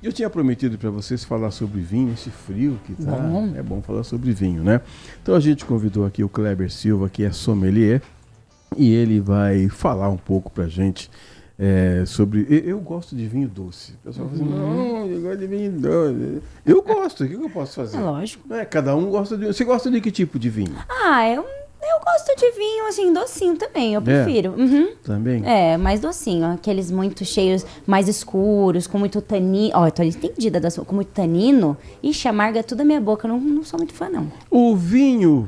Eu tinha prometido para vocês falar sobre vinho, esse frio que tá. Bom. É bom falar sobre vinho, né? Então a gente convidou aqui o Kleber Silva, que é sommelier, e ele vai falar um pouco pra gente sobre... Eu gosto de vinho doce. O pessoal fala assim, não, eu gosto de vinho doce. Eu gosto, o que eu posso fazer? É lógico. Cada um gosta de... Você gosta de que tipo de vinho? Eu gosto de vinho, assim, docinho também, eu prefiro. Uhum. Também? Mais docinho, aqueles muito cheios, mais escuros, com muito tanino. Ó, eu tô entendida com muito tanino. Ixi, amarga tudo a minha boca, eu não sou muito fã, não. O vinho,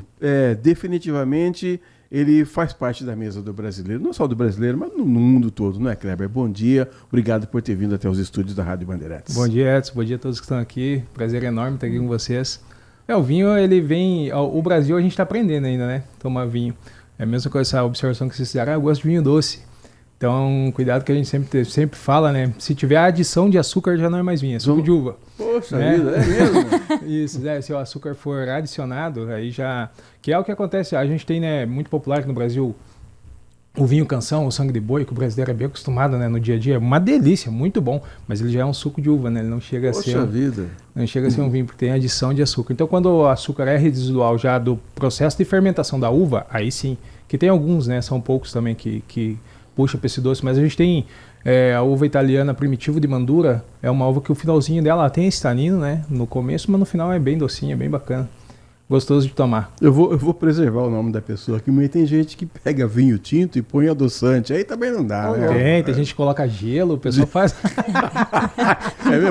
definitivamente, ele faz parte da mesa do brasileiro. Não só do brasileiro, mas no mundo todo, não é, Kleber? Bom dia, obrigado por ter vindo até os estúdios da Rádio Bandeirantes. Bom dia, Edson, bom dia a todos que estão aqui. Prazer enorme estar aqui com vocês. O vinho, ele vem... O Brasil, a gente está aprendendo ainda, né? Tomar vinho. É a mesma coisa, essa observação que vocês fizeram. Eu gosto de vinho doce. Então, cuidado que a gente sempre fala, né? Se tiver adição de açúcar, já não é mais vinho, é suco de uva. Poxa né? vida, é mesmo? Isso, se o açúcar for adicionado, aí já... Que é o que acontece. A gente tem, né, muito popular aqui no Brasil, o vinho canção, o sangue de boi, que o brasileiro é bem acostumado, né, no dia a dia. É uma delícia, muito bom. Mas ele já é um suco de uva, né? Ele não chega a ser... Não chega a ser um vinho, porque tem adição de açúcar. Então, quando o açúcar é residual já do processo de fermentação da uva, aí sim, que tem alguns, né? São poucos também que puxa para esse doce. Mas a gente tem a uva italiana Primitivo de Mandura, é uma uva que o finalzinho dela tem esse tanino, né? No começo, mas no final é bem docinha, é bem bacana. Gostoso de tomar. Eu vou preservar o nome da pessoa aqui, mas tem gente que pega vinho tinto e põe adoçante. Aí também não dá, né? Tem gente que coloca gelo, o pessoal faz...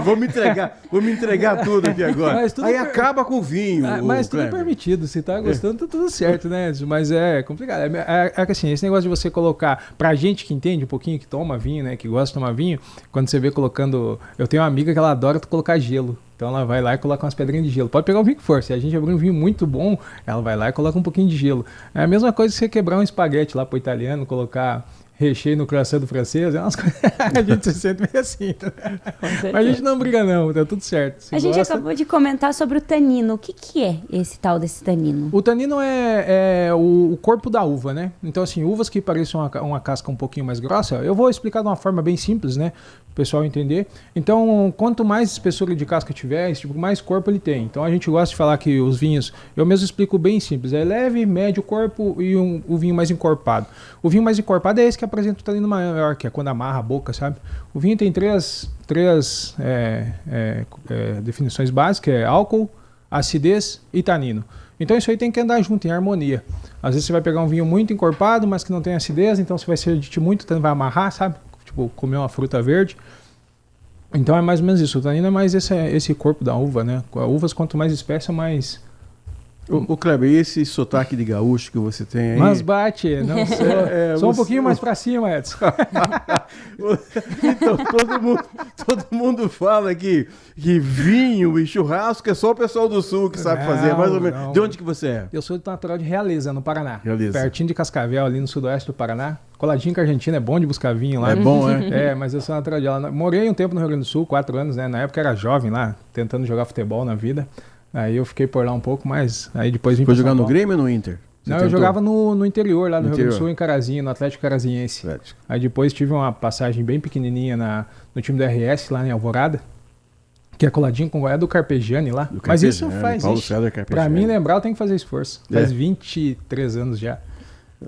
Vou me entregar tudo aqui agora. Aí acaba com o vinho. Mas tudo é permitido, se tá gostando, tá tudo certo, né? Mas é complicado. É que assim, esse negócio de você colocar, pra gente que entende um pouquinho, que toma vinho, né? Que gosta de tomar vinho, quando você vê colocando... Eu tenho uma amiga que ela adora colocar gelo. Então ela vai lá e coloca umas pedrinhas de gelo. Pode pegar o vinho que for. Se a gente abrir um vinho muito bom, ela vai lá e coloca um pouquinho de gelo. É a mesma coisa que você quebrar um espaguete lá pro italiano, colocar recheio no croissant do francês. É umas coisas... A gente se sente meio assim. Né? Mas a gente não briga não, tá tudo certo. A gente acabou de comentar sobre o tanino. O que é esse tal desse tanino? O tanino é o corpo da uva, né? Então assim, uvas que parecem uma casca um pouquinho mais grossa, eu vou explicar de uma forma bem simples, né? O pessoal entender. Então, quanto mais espessura de casca tiver, mais corpo ele tem. Então a gente gosta de falar que os vinhos, eu mesmo explico bem simples, é leve, médio corpo e o vinho mais encorpado. O vinho mais encorpado é esse que apresenta o tanino maior, que é quando amarra a boca, sabe? O vinho tem três definições básicas, é álcool, acidez e tanino. Então isso aí tem que andar junto, em harmonia. Às vezes você vai pegar um vinho muito encorpado, mas que não tem acidez, então você vai ser muito, então vai amarrar, sabe? Tipo, comer uma fruta verde. Então é mais ou menos isso. O tanino é mais esse corpo da uva, né? Uvas, quanto mais espessa, mais... O Kleber, e esse sotaque de gaúcho que você tem aí? Mas bate, não só um pouquinho mais pra cima, Edson. Então, todo mundo fala que vinho e churrasco é só o pessoal do sul que sabe fazer, mais ou menos. Não. De onde que você é? Eu sou natural de Realeza, no Paraná. Realeza. Pertinho de Cascavel, ali no sudoeste do Paraná. Coladinho com a Argentina, é bom de buscar vinho lá. É bom, é? Mas eu sou natural de lá. Morei um tempo no Rio Grande do Sul, 4 anos, né? Na época era jovem lá, tentando jogar futebol na vida. Aí eu fiquei por lá um pouco, mas aí depois vim pra São Paulo. Foi jogar no Grêmio ou no Inter? Não, eu jogava no interior, lá no Rio Grande do Sul, em Carazinho, no Atlético Carazinhense. Aí depois tive uma passagem bem pequenininha no time do RS, lá em Alvorada, que é coladinho com o do Carpegiani lá. Mas isso faz, pra mim lembrar, eu tenho que fazer esforço. Faz 23 anos já.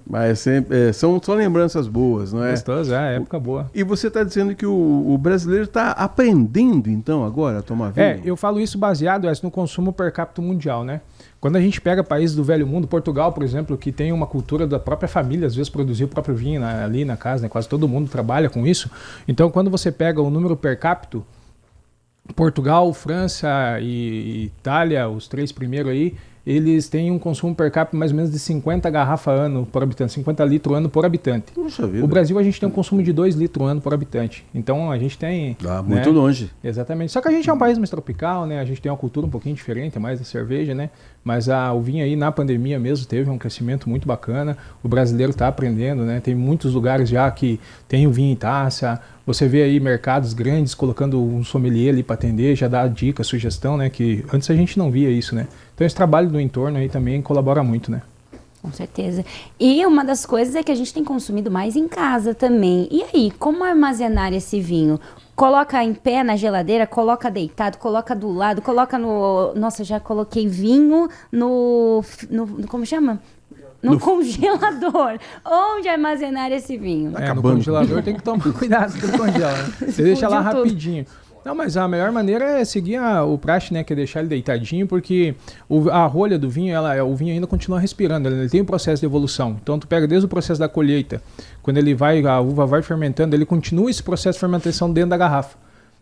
Mas são lembranças boas, não é? Gostoso, época boa. E você está dizendo que o brasileiro está aprendendo, então, agora a tomar vinho? Eu falo isso baseado no consumo per capita mundial, né? Quando a gente pega países do velho mundo, Portugal, por exemplo, que tem uma cultura da própria família, às vezes produzir o próprio vinho ali na casa, né? Quase todo mundo trabalha com isso. Então, quando você pega o número per capita, Portugal, França e Itália, os 3 primeiros aí, eles têm um consumo per capita mais ou menos de 50 garrafas ano por habitante, 50 litros ano por habitante. Puxa vida. O Brasil, a gente tem um consumo de 2 litros ano por habitante. Então, a gente tem... muito longe. Exatamente. Só que a gente é um país mais tropical, né? A gente tem uma cultura um pouquinho diferente, é mais da cerveja, né? Mas o vinho aí, na pandemia mesmo, teve um crescimento muito bacana. O brasileiro está aprendendo, né? Tem muitos lugares já que tem o vinho em taça. Você vê aí mercados grandes colocando um sommelier ali para atender, já dá dica, sugestão, né? Que antes a gente não via isso, né? Então esse trabalho do entorno aí também colabora muito, né? Com certeza. E uma das coisas é que a gente tem consumido mais em casa também. E aí, como armazenar esse vinho? Coloca em pé na geladeira, coloca deitado, coloca do lado, coloca no... Nossa, já coloquei vinho no como chama? No congelador. Onde armazenar esse vinho? No congelador tem que tomar cuidado com o congela. Né? Você deixa lá rapidinho. Não, mas a melhor maneira é seguir o praxe, né? Que é deixar ele deitadinho, porque a rolha do vinho, o vinho ainda continua respirando, ele tem um processo de evolução. Então tu pega desde o processo da colheita, quando a uva vai fermentando, ele continua esse processo de fermentação dentro da garrafa.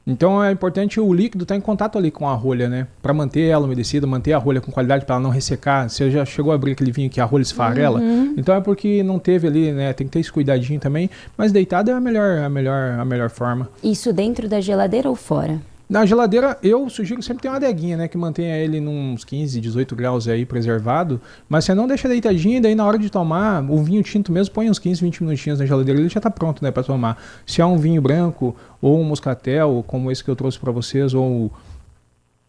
Então é importante o líquido estar em contato ali com a rolha, né? Para manter ela umedecida, manter a rolha com qualidade para ela não ressecar. Você já chegou a abrir aquele vinho que a rolha esfarela? Então é porque não teve ali, né? Tem que ter esse cuidadinho também. Mas deitado é a melhor forma. Isso dentro da geladeira ou fora? Na geladeira, eu sugiro sempre ter uma adeguinha, né? Que mantenha ele uns 15, 18 graus aí preservado. Mas você não deixa deitadinho e daí na hora de tomar, o vinho tinto mesmo, põe uns 15, 20 minutinhos na geladeira, ele já tá pronto, né? Pra tomar. Se é um vinho branco ou um moscatel, como esse que eu trouxe pra vocês, ou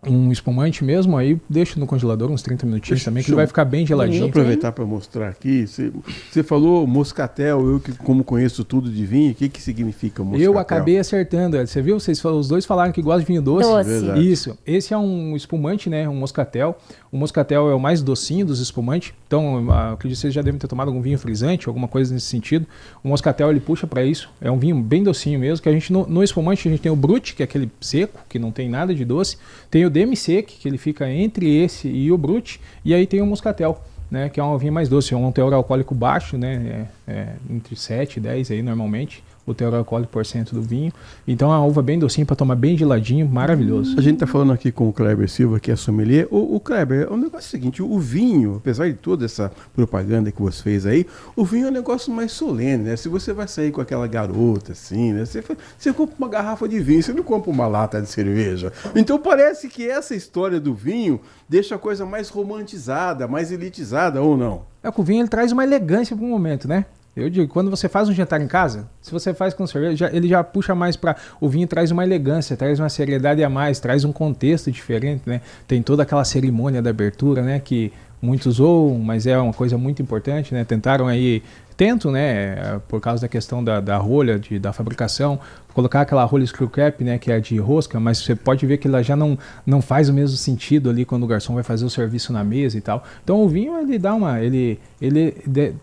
um espumante mesmo, aí deixa no congelador uns 30 minutinhos também, que ele vai ficar bem geladinho. Deixa eu aproveitar para mostrar aqui. Você falou moscatel, eu que como conheço tudo de vinho, o que significa moscatel? Eu acabei acertando, você viu? Os dois falaram que gostam de vinho doce. Isso. Esse é um espumante, né? Um moscatel. O moscatel é o mais docinho dos espumantes. Então, acredito que vocês já devem ter tomado algum vinho frisante, alguma coisa nesse sentido. O moscatel, ele puxa para isso. É um vinho bem docinho mesmo, que a gente, no espumante, a gente tem o Brut, que é aquele seco, que não tem nada de doce. Tem o Demi-Sec, que ele fica entre esse e o Brut. E aí tem o moscatel, né? Que é um vinho mais doce. É um teor alcoólico baixo, né? Entre 7 e 10 aí, normalmente. O teor alcoólico por cento do vinho. Então é uma uva bem docinha para tomar bem geladinho, maravilhoso. A gente está falando aqui com o Kleber Silva, que é sommelier. O Kleber, o negócio é o seguinte, o vinho, apesar de toda essa propaganda que você fez aí, o vinho é um negócio mais solene, né? Se você vai sair com aquela garota assim, né? Você compra uma garrafa de vinho, você não compra uma lata de cerveja. Então parece que essa história do vinho deixa a coisa mais romantizada, mais elitizada, ou não? É que o vinho ele traz uma elegância para o momento, né? Eu digo, quando você faz um jantar em casa, se você faz com cerveja, ele já puxa mais para... O vinho traz uma elegância, traz uma seriedade a mais, traz um contexto diferente, né? Tem toda aquela cerimônia da abertura, né? Que muitos zoam, mas é uma coisa muito importante, né? Tentam, né, por causa da questão da rolha, da fabricação, colocar aquela rolha screw cap, né, que é de rosca, mas você pode ver que ela já não faz o mesmo sentido ali quando o garçom vai fazer o serviço na mesa e tal. Então o vinho, ele dá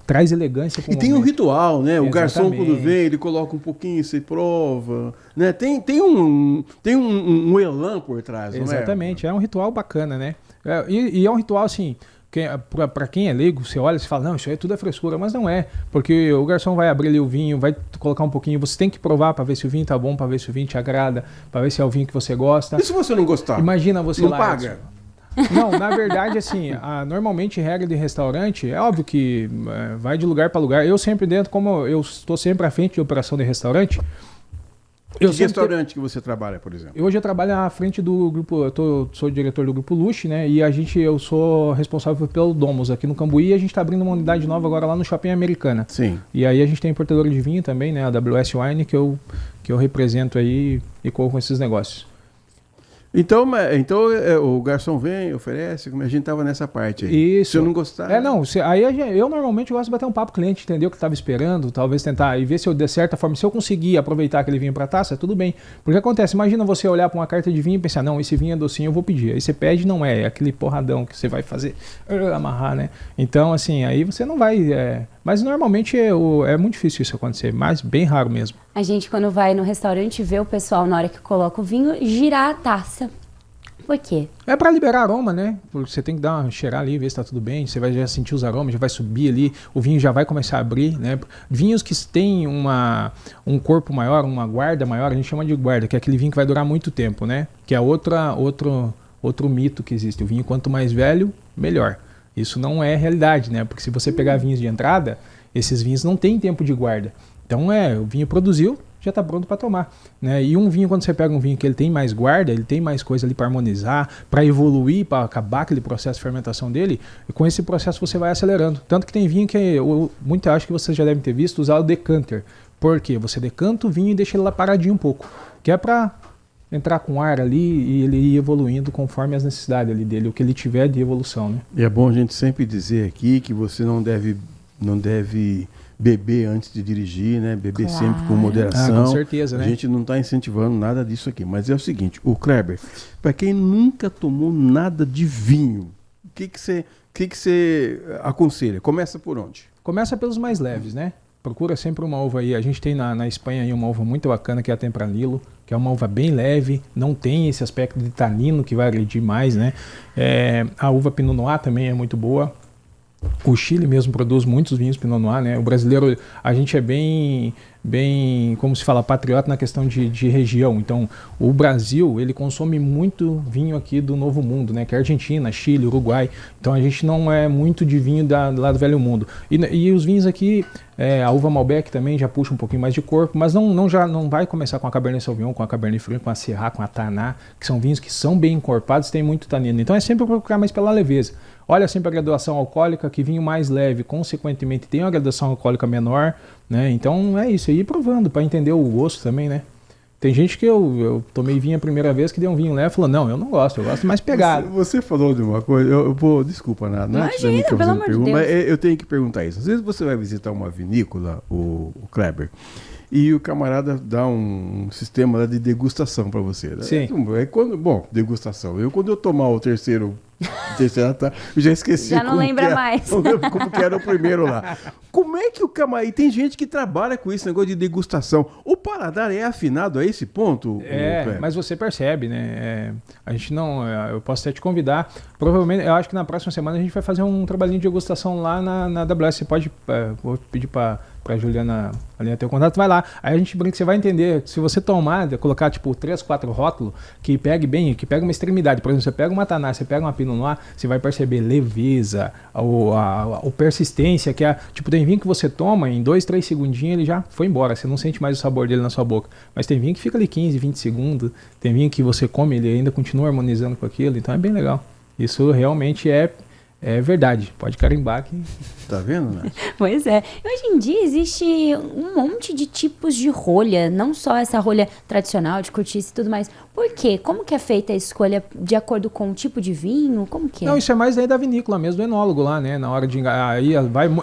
traz elegância pro momento. E tem um ritual, né? Exatamente. O garçom quando vem, ele coloca um pouquinho, você prova, né? Tem um elan por trás, não é? Exatamente, é um ritual bacana, né? E é um ritual assim... Para quem é leigo, você olha e fala, não, isso aí tudo é frescura, mas não é, porque o garçom vai abrir ali o vinho, vai colocar um pouquinho, você tem que provar para ver se o vinho tá bom, para ver se o vinho te agrada, para ver se é o vinho que você gosta. E se você não gostar? Imagina você não lá... paga? Não, na verdade, assim, normalmente regra de restaurante, é óbvio que vai de lugar para lugar. Eu sempre como eu estou sempre à frente de operação de restaurante, Que restaurante que você trabalha, por exemplo? Hoje eu trabalho à frente do grupo, sou diretor do grupo Luxe, né? E eu sou responsável pelo Domus aqui no Cambuí, e a gente está abrindo uma unidade nova agora lá no Shopping Americana. Sim. E aí a gente tem importadora de vinho também, né? A WS Wine, que eu represento aí e corro com esses negócios. Então o garçom vem, oferece, como a gente tava nessa parte aí. Isso. Se eu não gostar... Aí eu normalmente gosto de bater um papo com o cliente, entender o que estava esperando, talvez tentar e ver se eu, de certa forma, se eu conseguir aproveitar aquele vinho para taça, tudo bem. Porque acontece, imagina você olhar para uma carta de vinho e pensar, não, esse vinho é docinho, eu vou pedir. Aí você pede, não é aquele porradão que você vai fazer, amarrar, né? Então, assim, aí você não vai... Mas normalmente é muito difícil isso acontecer, mas bem raro mesmo. A gente, quando vai no restaurante, vê o pessoal, na hora que coloca o vinho, girar a taça. Por quê? É para liberar aroma, né? Porque você tem que dar uma cheirar ali, ver se tá tudo bem. Você vai já sentir os aromas, já vai subir ali, o vinho já vai começar a abrir, né? Vinhos que têm um corpo maior, uma guarda maior, a gente chama de guarda, que é aquele vinho que vai durar muito tempo, né? Que é outro mito que existe. O vinho, quanto mais velho, melhor. Isso não é realidade, né? Porque se você pegar vinhos de entrada, esses vinhos não têm tempo de guarda. Então o vinho produziu, já está pronto para tomar, né? E um vinho, quando você pega um vinho que ele tem mais guarda, ele tem mais coisa ali para harmonizar, para evoluir, para acabar aquele processo de fermentação dele, e com esse processo você vai acelerando. Tanto que tem vinho que muito acho que vocês já devem ter visto usar o decanter. Por quê? Você decanta o vinho e deixa ele lá paradinho um pouco, que é para entrar com ar ali e ele ir evoluindo conforme as necessidades ali dele, o que ele tiver de evolução, né? E é bom a gente sempre dizer aqui que você não deve beber antes de dirigir, né? Beber sempre com Claro. moderação. Com certeza, né? A gente não está incentivando nada disso aqui. Mas é o seguinte, o Kleber, para quem nunca tomou nada de vinho, o que você aconselha? Começa por onde? Começa pelos mais leves, né? Procura sempre uma uva aí. A gente tem na Espanha aí uma uva muito bacana que é a Tempranillo, que é uma uva bem leve, não tem esse aspecto de tanino que vai agredir mais, né? A uva Pinot Noir também é muito boa. O Chile mesmo produz muitos vinhos Pinot Noir, né? O brasileiro, a gente é bem, como se fala, patriota na questão de região. Então, o Brasil, ele consome muito vinho aqui do Novo Mundo, né? Que é Argentina, Chile, Uruguai. Então, a gente não é muito de vinho lá do Velho Mundo. E os vinhos aqui, a uva Malbec também já puxa um pouquinho mais de corpo, mas não vai começar com a Cabernet Sauvignon, com a Cabernet Franc, com a Syrah, com a Taná, que são vinhos que são bem encorpados, tem muito tanino. Então, é sempre procurar mais pela leveza. Olha sempre a graduação alcoólica, que vinho mais leve, consequentemente, tem uma graduação alcoólica menor, né? Então é isso, ir provando para entender o gosto também, né? Tem gente que eu tomei vinho a primeira vez, que deu um vinho leve e falou, não, eu não gosto, eu gosto mais pegado. Você falou de uma coisa, desculpa, Nath, Imagina, pelo amor de Deus. mas eu tenho que perguntar isso. Às vezes você vai visitar uma vinícola, o Kleber, e o camarada dá um sistema de degustação para você. Né? Sim. Degustação. Quando eu tomar o terceira, eu já esqueci. Já não lembra mais. Como que era o primeiro lá. Como é que o camarada... E tem gente que trabalha com esse negócio de degustação. O paladar é afinado a esse ponto? Mas você percebe, né? A gente não... Eu posso até te convidar. Provavelmente, eu acho que na próxima semana a gente vai fazer um trabalhinho de degustação lá na AWS. Você pode... vou pedir para Juliana ali ter o contato, vai lá. Aí a gente brinca, você vai entender. Se você colocar tipo 3, 4 rótulos que pegue bem, que pega uma extremidade. Por exemplo, você pega uma Taná, você pega uma Pinot Noir, você vai perceber leveza, a persistência, que tipo, tem vinho que você toma, em 2, 3 segundinhos ele já foi embora. Você não sente mais o sabor dele na sua boca. Mas tem vinho que fica ali 15, 20 segundos. Tem vinho que você come, ele ainda continua harmonizando com aquilo. Então é bem legal. Isso realmente é verdade. Pode carimbar que... Tá vendo, né? Pois é. Hoje em dia existe um monte de tipos de rolha, não só essa rolha tradicional de cortiça e tudo mais. Por quê? Como que é feita a escolha de acordo com o tipo de vinho? Como que é? Não, isso é mais aí da vinícola mesmo, do enólogo lá, né? Na hora de...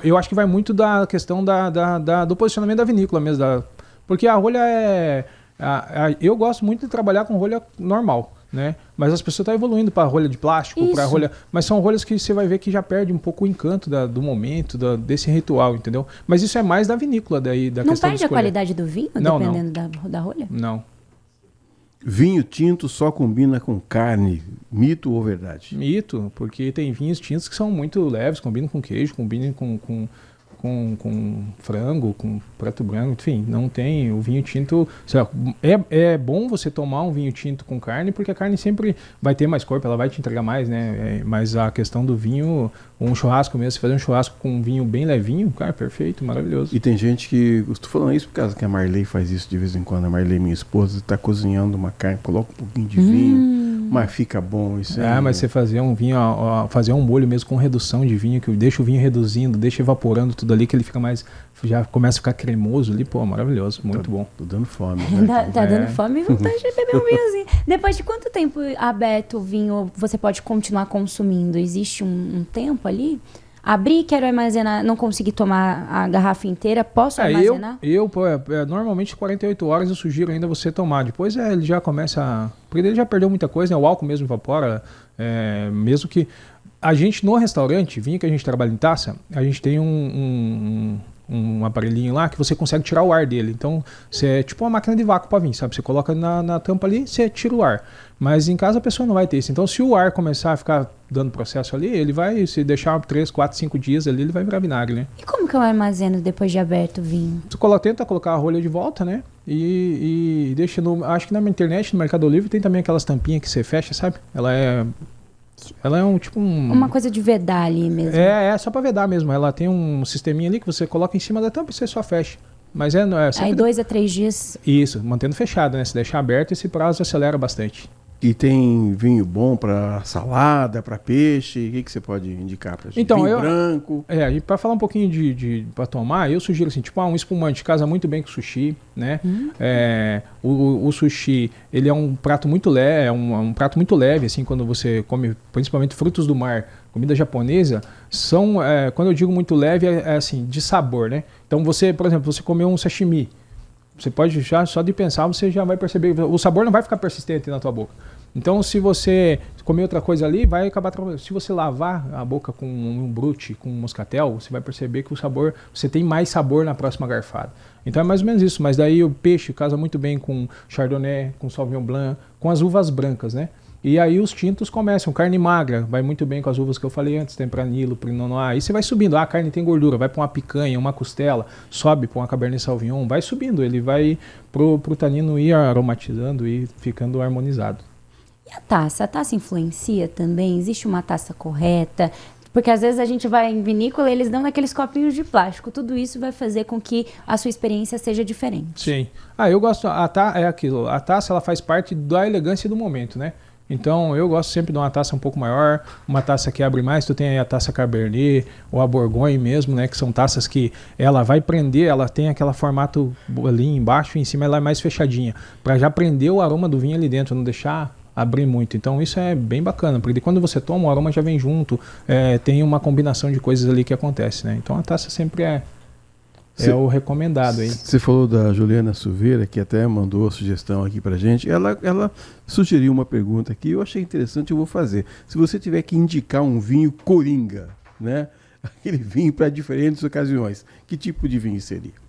eu acho que vai muito da questão do posicionamento da vinícola mesmo. Porque a rolha eu gosto muito de trabalhar com rolha normal, né? Mas as pessoas estão evoluindo para rolha de plástico, para rolha... Mas são rolhas que você vai ver que já perde um pouco o encanto do momento, desse ritual, entendeu? Mas isso é mais da vinícola, daí, da não questão perde a qualidade do vinho, não, dependendo da rolha? Não. Vinho tinto só combina com carne. Mito ou verdade? Mito, porque tem vinhos tintos que são muito leves, combinam com queijo, combinam com frango, com prato branco, enfim, não tem. O vinho tinto... É bom você tomar um vinho tinto com carne, porque a carne sempre vai ter mais corpo, ela vai te entregar mais, né? Mas a questão do vinho, um churrasco mesmo, você fazer um churrasco com um vinho bem levinho, cara, perfeito, maravilhoso. E tem gente que... Estou falando isso por causa que a Marley faz isso de vez em quando. A Marley, minha esposa, está cozinhando uma carne, coloca um pouquinho de vinho, mas fica bom isso aí. Mas você fazer um vinho, fazer um molho mesmo com redução de vinho, que deixa o vinho reduzindo, deixa evaporando tudo ali, que ele fica mais... Já começa a ficar cremoso ali, pô, maravilhoso, muito bom. Tô dando fome. Né? Tá dando fome e vontade de beber um vinhozinho. Depois de quanto tempo aberto o vinho você pode continuar consumindo? Existe um tempo ali? Abri, quero armazenar, não consegui tomar a garrafa inteira, posso armazenar? Normalmente 48 horas eu sugiro ainda você tomar. Depois ele já começa... Porque ele já perdeu muita coisa, né? O álcool mesmo evapora, mesmo que... A gente, no restaurante, vinho que a gente trabalha em taça, a gente tem um aparelhinho lá que você consegue tirar o ar dele. Então, é tipo uma máquina de vácuo para vinho, sabe? Você coloca na tampa ali, você tira o ar. Mas em casa a pessoa não vai ter isso. Então, se o ar começar a ficar dando processo ali, ele vai, se deixar 3, 4, 5 dias ali, ele vai virar vinagre, né? E como que eu armazeno depois de aberto o vinho? Você tenta colocar a rolha de volta, né? E deixa acho que na internet, no Mercado Livre, tem também aquelas tampinhas que você fecha, sabe? Ela é uma coisa de vedar ali mesmo. Só pra vedar mesmo. Ela tem um sisteminha ali que você coloca em cima da tampa e você só fecha. Mas sempre... Aí 2 a 3 dias. Isso, mantendo fechado, né? Se deixar aberto, esse prazo acelera bastante. E tem vinho bom para salada, para peixe? O que você pode indicar para gente? Então, vinho branco? E para falar um pouquinho para tomar, eu sugiro assim, tipo, um espumante casa muito bem com sushi, né? O sushi, ele é um prato muito leve, um prato muito leve, assim, quando você come, principalmente frutos do mar, comida japonesa, são, quando eu digo muito leve, é assim, de sabor, né? Então você, por exemplo, você comeu um sashimi, você pode já, só de pensar, você já vai perceber, o sabor não vai ficar persistente na tua boca. Então, se você comer outra coisa ali, vai acabar... Se você lavar a boca com um brute, com um moscatel, você vai perceber que o sabor... Você tem mais sabor na próxima garfada. Então, é mais ou menos isso. Mas daí o peixe casa muito bem com chardonnay, com sauvignon blanc, com as uvas brancas, né? E aí os tintos começam. Carne magra, vai muito bem com as uvas que eu falei antes, tempranillo, pinot noir. Aí você vai subindo. A carne tem gordura, vai para uma picanha, uma costela, sobe para uma cabernet sauvignon, vai subindo. Ele vai pro tanino ir aromatizando e ficando harmonizado. E a taça? A taça influencia também? Existe uma taça correta? Porque às vezes a gente vai em vinícola e eles dão naqueles copinhos de plástico. Tudo isso vai fazer com que a sua experiência seja diferente. Sim. Eu gosto... É aquilo. A taça, ela faz parte da elegância do momento, né? Então, eu gosto sempre de uma taça um pouco maior, uma taça que abre mais. Tu tem aí a taça Cabernet ou a Bourgogne mesmo, né? Que são taças que ela vai prender, ela tem aquele formato ali embaixo e em cima ela é mais fechadinha, para já prender o aroma do vinho ali dentro, não deixar abrir muito. Então isso é bem bacana, porque quando você toma, o aroma já vem junto, tem uma combinação de coisas ali que acontece, né? Então a taça sempre é o recomendado aí. Você falou da Juliana Silveira, que até mandou a sugestão aqui pra gente. Ela sugeriu uma pergunta aqui, eu achei interessante, eu vou fazer. Se você tiver que indicar um vinho coringa, né? Aquele vinho para diferentes ocasiões, que tipo de vinho seria?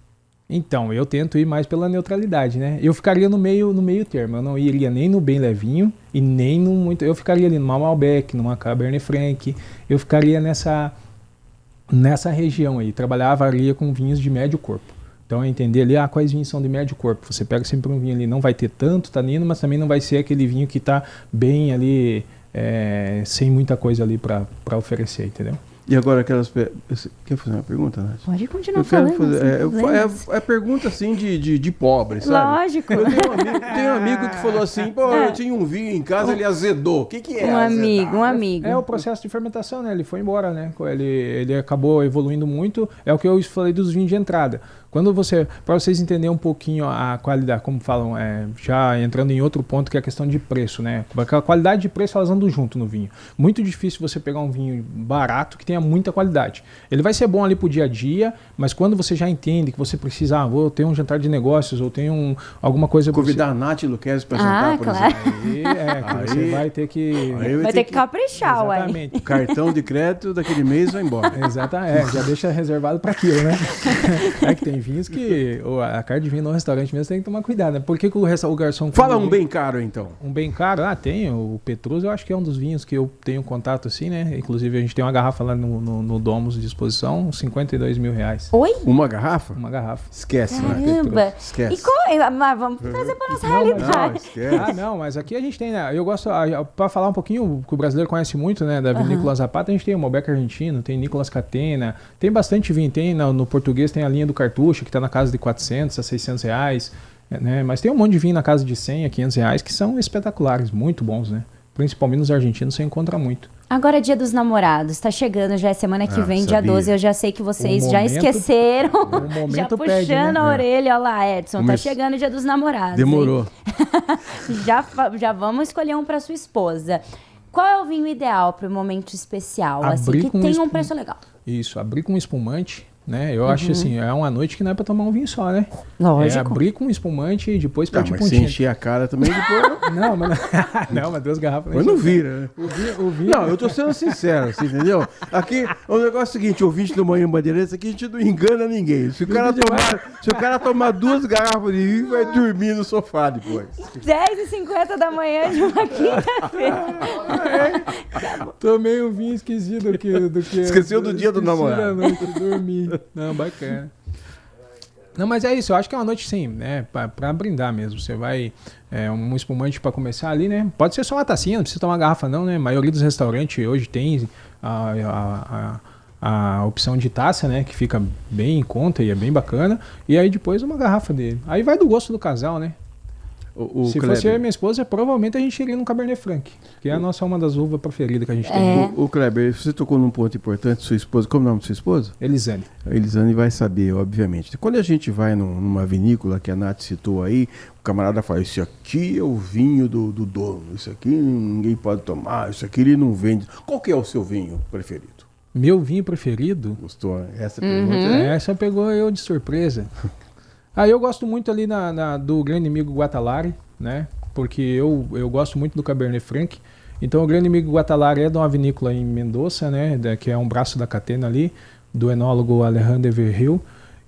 Então, eu tento ir mais pela neutralidade, né? Eu ficaria no meio termo, eu não iria nem no bem levinho e nem no muito... Eu ficaria ali numa Malbec, numa Cabernet Franc, eu ficaria nessa região aí, trabalharia com vinhos de médio corpo. Então, é entender ali, quais vinhos são de médio corpo. Você pega sempre um vinho ali, não vai ter tanto tanino, mas também não vai ser aquele vinho que está bem ali, sem muita coisa ali para oferecer, entendeu? E agora aquelas... Quer fazer uma pergunta, Nath? Pode continuar falando. É pergunta assim de pobre, sabe? Lógico. Eu tenho um amigo que falou assim, eu tinha um vinho em casa, ele azedou. O que é Um azedar? amigo. É o processo de fermentação, né? Ele foi embora, né? Ele acabou evoluindo muito. É o que eu falei dos vinhos de entrada. Quando para vocês entenderem um pouquinho a qualidade, como falam, já entrando em outro ponto que é a questão de preço, né? Porque a qualidade e preço elas andam junto no vinho. Muito difícil você pegar um vinho barato que tenha muita qualidade. Ele vai ser bom ali pro dia a dia, mas quando você já entende que você precisa, vou ter um jantar de negócios ou tenho alguma coisa... Convidar a Nath e Luquezzi para jantar, por claro. exemplo. Você vai ter que... Vai ter que caprichar, Exatamente. O cartão de crédito daquele mês vai embora. Exatamente, já deixa reservado para aquilo, né? É que tem vinhos que a carta de vinho no restaurante mesmo tem que tomar cuidado, né? Por que o garçom... Fala um bem caro, então. Um bem caro? Tem. O Petrus, eu acho que é um dos vinhos que eu tenho contato, assim, né? Inclusive, a gente tem uma garrafa lá no Domus de exposição, R$52 mil. Oi? Uma garrafa? Uma garrafa. Esquece, né? Caramba. Esquece. Mas vamos trazer para nossa realidade. Esquece. Não, mas aqui a gente tem, né? Eu gosto, para falar um pouquinho, que o brasileiro conhece muito, né? Da vinícola Zapata, a gente tem o Malbec argentino, tem Nicolas Catena, tem bastante vinho, tem no português, tem a linha do Cartucho, que está na casa de 400 a 600 reais, né? Mas tem um monte de vinho na casa de 100 a 500 reais que são espetaculares, muito bons, né? Principalmente nos argentinos você encontra muito. Agora é Dia dos Namorados, tá chegando, já é semana que vem, dia sabia. 12, eu já sei que vocês já esqueceram, já puxando pede, né? a orelha, olha lá, Edson, tá chegando o Dia dos Namorados. Demorou. já vamos escolher um pra sua esposa. Qual é o vinho ideal para o momento especial, assim, que tem um preço legal? Isso, abrir com espumante, né? Eu acho assim, é uma noite que não é pra tomar um vinho só, né? Lógico. É abrir com espumante e depois partir Mas com se tinta. encher a cara também depois... Mas 2 garrafas... Mas não vira, né? O vinho... Não, eu tô sendo sincero, você entendeu? Aqui, o negócio é o seguinte, ouvinte do Manhã Bandeirantes, aqui a gente não engana ninguém. Se o cara tomar 2 garrafas de vinho, vai dormir no sofá depois. 10h50 da manhã de uma quinta-feira. Tomei um vinho esquisito do que Esqueceu do dia do namorado. Da noite, dormi. Não, bacana. Não, mas é isso, eu acho que é uma noite sim, né? Pra brindar mesmo. Você vai. Um espumante pra começar ali, né? Pode ser só uma tacinha, não precisa tomar uma garrafa, não, né? A maioria dos restaurantes hoje tem a opção de taça, né? Que fica bem em conta e é bem bacana. E aí depois uma garrafa dele. Aí vai do gosto do casal, né? Se fosse eu e minha esposa, provavelmente a gente iria no Cabernet Franc, que é a nossa uma das uvas preferidas que a gente tem. O Kleber, você tocou num ponto importante, sua esposa, como é o nome da sua esposa? Elisane. A Elisane vai saber, obviamente. Quando a gente vai numa vinícola que a Nath citou aí, o camarada fala, esse aqui é o vinho do dono, isso aqui ninguém pode tomar, isso aqui ele não vende. Qual que é o seu vinho preferido? Meu vinho preferido? Gostou essa pergunta? Essa pegou eu de surpresa. Eu gosto muito ali do grande amigo Guatalari, né? Porque eu gosto muito do Cabernet Franc. Então o grande amigo Guatalari é de uma vinícola em Mendoza, né? Que é um braço da catena ali, do enólogo Alejandro Verrill.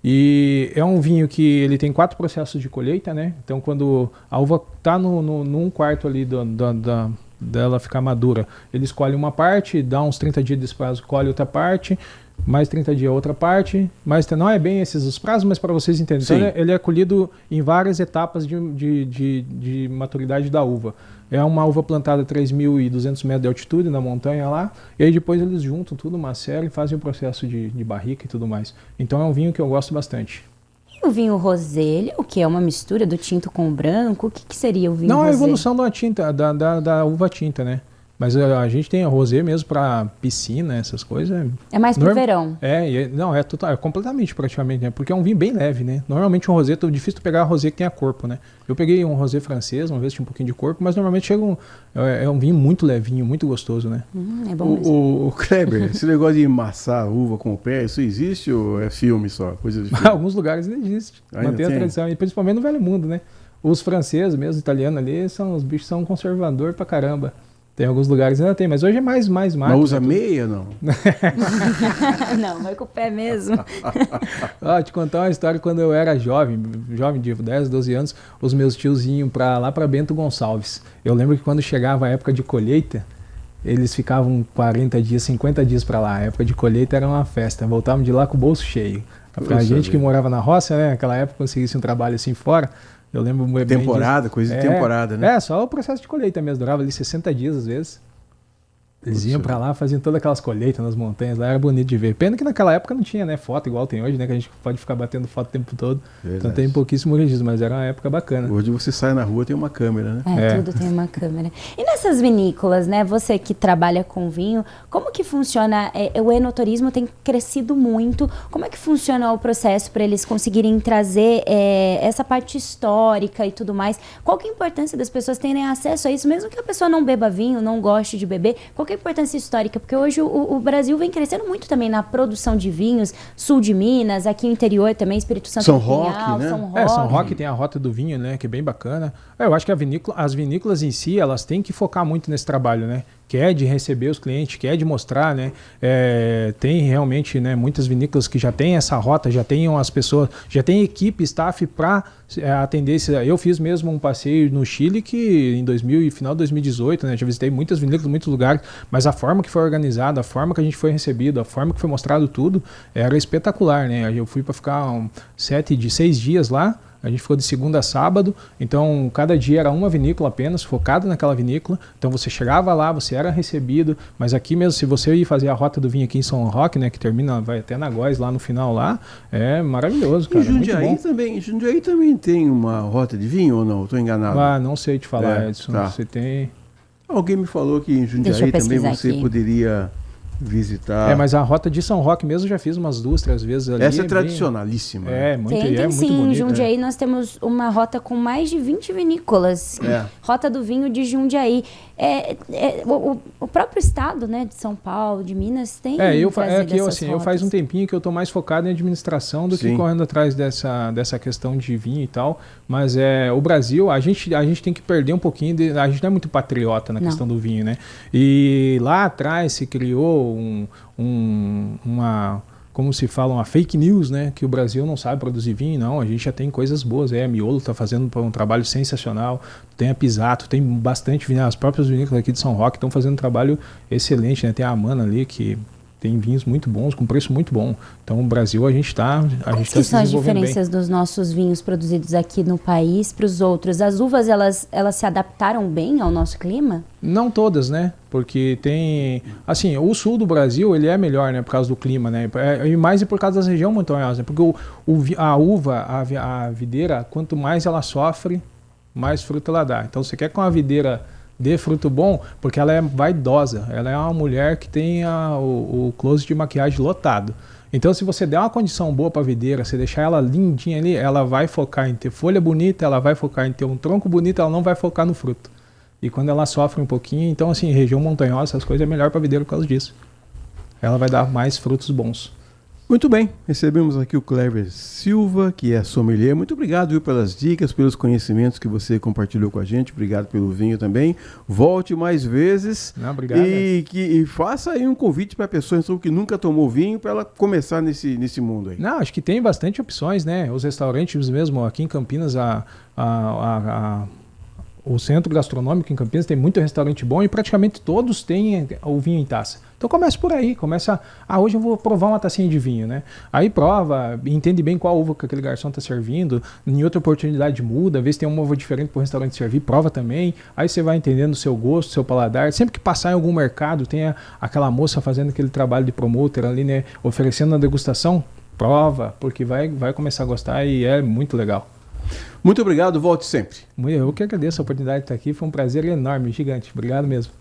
E é um vinho que ele tem 4 processos de colheita, né? Então quando a uva está num quarto ali dela ficar madura, ele escolhe uma parte, dá uns 30 dias de prazo, colhe outra parte, mais 30 dias outra parte, mas não é bem esses os prazos, mas para vocês entenderem. Então, ele é colhido em várias etapas de maturidade da uva. É uma uva plantada a 3.200 metros de altitude na montanha lá, e aí depois eles juntam tudo, maceram e fazem o processo de barrica e tudo mais. Então é um vinho que eu gosto bastante. E o vinho rosé, o que é uma mistura do tinto com o branco? O que seria o vinho rosé? Não, é a evolução da tinta, da uva tinta, né? Mas a gente tem a rosé mesmo para piscina, essas coisas. É mais pro verão. É completamente praticamente, né? Porque é um vinho bem leve, né? Normalmente um rosé, é difícil pegar a rosé que tenha corpo, né? Eu peguei um rosé francês, uma vez tinha um pouquinho de corpo, mas normalmente é um vinho muito levinho, muito gostoso, né? É bom mesmo. O Kleber, esse negócio de amassar a uva com o pé, isso existe ou é filme só? Coisa de filme? Alguns lugares ainda existe. Mantém a tradição, e principalmente no Velho Mundo, né? Os franceses mesmo, os italianos ali, os bichos são conservador pra caramba. Tem alguns lugares que ainda tem, mas hoje é mais Mas usa meia, não? Não, vai com o pé mesmo. Te contar uma história, quando eu era jovem de 10, 12 anos, os meus tios iam lá para Bento Gonçalves. Eu lembro que quando chegava a época de colheita, eles ficavam 40 dias, 50 dias para lá. A época de colheita era uma festa, voltavam de lá com o bolso cheio. Pra gente que morava na roça, né, naquela época, conseguisse um trabalho assim fora, eu lembro bem temporada, coisa de temporada, né? Só o processo de colheita mesmo, durava ali 60 dias às vezes. Eles iam pra lá, faziam todas aquelas colheitas nas montanhas, lá era bonito de ver. Pena que naquela época não tinha, né, foto igual tem hoje, né, que a gente pode ficar batendo foto o tempo todo. Verdade. Então tem pouquíssimo registro, mas era uma época bacana. Hoje você sai na rua, tem uma câmera, né? Tudo tem uma câmera. E nessas vinícolas, né, você que trabalha com vinho, como que funciona? O enoturismo tem crescido muito. Como é que funciona o processo para eles conseguirem trazer essa parte histórica e tudo mais? Qual que é a importância das pessoas terem acesso a isso, mesmo que a pessoa não beba vinho, não goste de beber? Qual que é a importância histórica? Porque hoje o Brasil vem crescendo muito também na produção de vinhos, sul de Minas, aqui no interior também, Espírito Santo, São Roque, né? São Roque tem a Rota do Vinho, né, que é bem bacana. Eu acho que as vinícolas em si, elas têm que focar muito nesse trabalho, né? Que é de receber os clientes, que é de mostrar, né? Tem realmente, né, muitas vinícolas que já tem essa rota, já tem as pessoas, já tem equipe, staff para atender. Eu fiz mesmo um passeio no Chile que final de 2018, né? Já visitei muitas vinícolas, muitos lugares, mas a forma que foi organizada, a forma que a gente foi recebido, a forma que foi mostrado tudo, era espetacular, né? Eu fui para ficar 6 dias lá. A gente ficou de segunda a sábado, então cada dia era uma vinícola apenas, focada naquela vinícola. Então você chegava lá, você era recebido, mas aqui mesmo, se você ir fazer a Rota do Vinho aqui em São Roque, né, que termina, vai até Nagoz lá no final lá, é maravilhoso, cara. Jundiaí também tem uma rota de vinho ou não? Estou enganado? Não sei te falar, Edson. Tá. Você tem... Alguém me falou que em Jundiaí também você poderia visitar. Mas a Rota de São Roque mesmo eu já fiz umas 2, 3 vezes ali. Essa é tradicionalíssima. Muito sim, bonita. Em Jundiaí nós temos uma rota com mais de 20 vinícolas. Rota do Vinho de Jundiaí. O próprio estado, né, de São Paulo, de Minas, tem eu faz um tempinho que eu estou mais focado em administração do que correndo atrás dessa questão de vinho e tal, mas o Brasil, a gente tem que perder um pouquinho, a gente não é muito patriota na questão do vinho, né? E lá atrás se criou como se fala, uma fake news, né? Que o Brasil não sabe produzir vinho. Não, a gente já tem coisas boas. A Miolo está fazendo um trabalho sensacional. Tem a Pisato, tem bastante vinho. As próprias vinícolas aqui de São Roque estão fazendo um trabalho excelente, né? Tem a Amana ali, que tem vinhos muito bons, com preço muito bom. Então, o Brasil, a gente está se desenvolvendo bem. Quais são as diferenças dos nossos vinhos produzidos aqui no país para os outros? As uvas, elas se adaptaram bem ao nosso clima? Não todas, né? Porque tem... Assim, o sul do Brasil, ele é melhor, né? Por causa do clima, né? E mais por causa das regiões montanhosas, né? Porque a uva, a videira, quanto mais ela sofre, mais fruto ela dá. Então, você quer que uma videira dê fruto bom, porque ela é vaidosa, ela é uma mulher que tem o closet de maquiagem lotado. Então, se você der uma condição boa para a videira, você deixar ela lindinha ali, ela vai focar em ter folha bonita, ela vai focar em ter um tronco bonito, ela não vai focar no fruto. E quando ela sofre um pouquinho, então assim, região montanhosa, essas coisas é melhor para a videira por causa disso. Ela vai dar mais frutos bons. Muito bem, recebemos aqui o Cleber Silva, que é sommelier. Muito obrigado, viu, pelas dicas, pelos conhecimentos que você compartilhou com a gente. Obrigado pelo vinho também. Volte mais vezes. Não, obrigado. E faça aí um convite para a pessoa então, que nunca tomou vinho, para ela começar nesse mundo aí. Não, acho que tem bastante opções, né? Os restaurantes mesmo, aqui em Campinas, o centro gastronômico em Campinas tem muito restaurante bom e praticamente todos têm o vinho em taça. Então começa por aí, hoje eu vou provar uma tacinha de vinho, né? Aí prova, entende bem qual uva que aquele garçom está servindo, em outra oportunidade muda, vê se tem uma uva diferente para o restaurante servir, prova também, aí você vai entendendo o seu gosto, o seu paladar. Sempre que passar em algum mercado, tem aquela moça fazendo aquele trabalho de promoter ali, né? Oferecendo a degustação, prova, porque vai começar a gostar e é muito legal. Muito obrigado, volte sempre. Eu que agradeço a oportunidade de estar aqui, foi um prazer enorme, gigante. Obrigado mesmo.